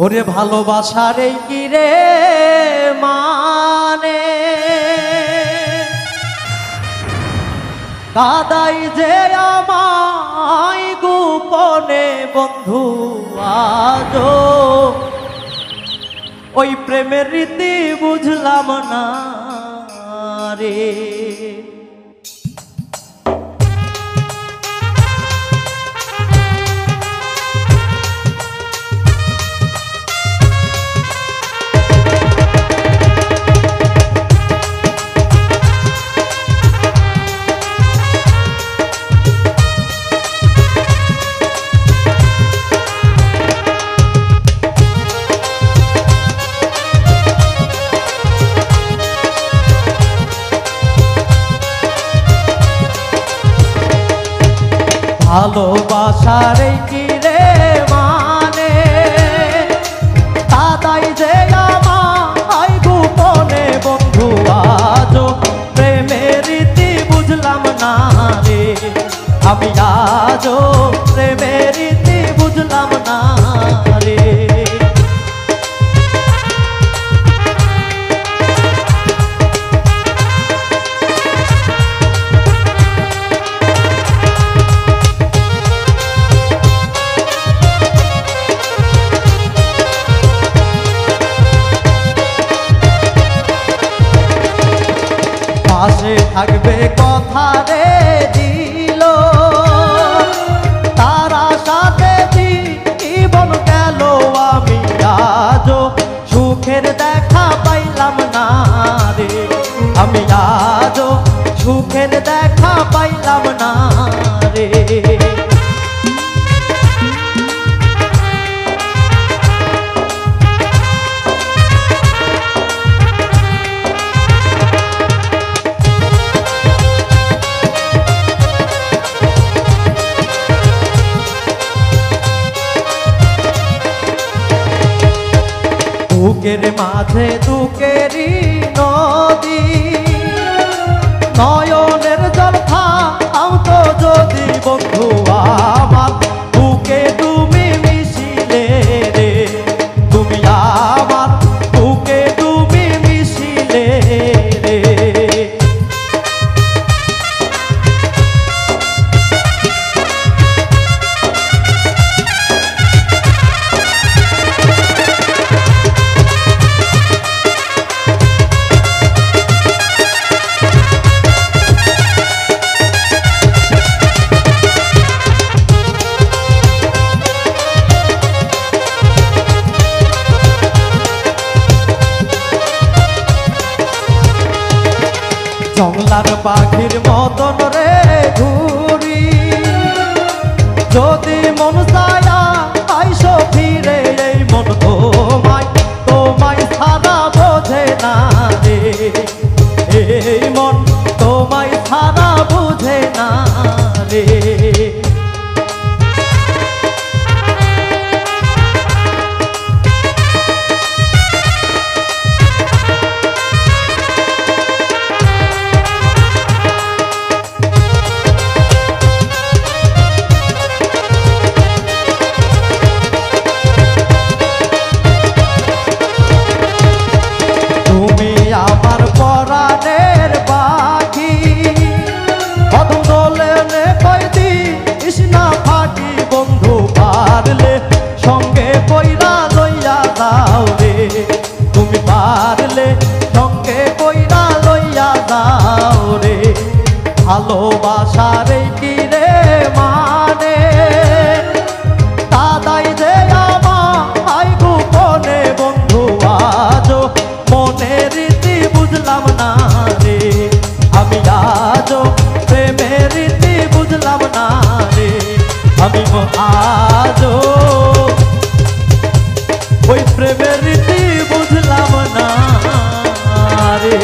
ওরে ভালোবাসার এই কি রে মানে কাদাই যে আমায় গোপনে বন্ধু আজো ওই প্রেমের রীতি বুঝলাম না রে। ভালোবাসার এই কি রে মানে কাদাই যে আমায় গোপনে বন্ধু আজো প্রেমের রীতি বুঝলাম না রে। আমি আজো প্রেমের রীতি বুঝলাম না রে। পাশে থাকবে কথা রে দিল তারা সাথে জীবন গেল আমি আজও সুখের দেখা পাইলাম না রে। আমি আজও সুখের দেখা পাইলাম না রে। বুকের মাঝে দুঃখেরই নদী নয়নের জল থামতো যদি বন্ধু আমার বুকে তুমি মিশিলে রে। তুমি আমার বুকে তুমি মিশিলে রে। জংলার পাখির মতন রে ঘুরি যদি মন ছায়া আইসো ফিরে এই মন তোমায় তোমায় ছাড়া বোঝে না রে। এই মন তোমায় ছাড়া বুঝে না রে। আমার পরাণের পাখি কদম দোলনে কয়দি কৃষ্ণা ফাঁকি বন্ধু পারলে সঙ্গে কইরা লইয়া যাও রে। তুমি পারলে সঙ্গে কইরা লইয়া যাও রে। ভালোবাসার এই কি রে মানে দাদাই যে আমায় গোপনে বন্ধু আজো মনের রীতি বুঝলাম না রে। আমি আজও প্রেমের রীতি বুঝলাম না রে। আমি আজও ওই প্রেমের রীতি বুঝলাম না রে।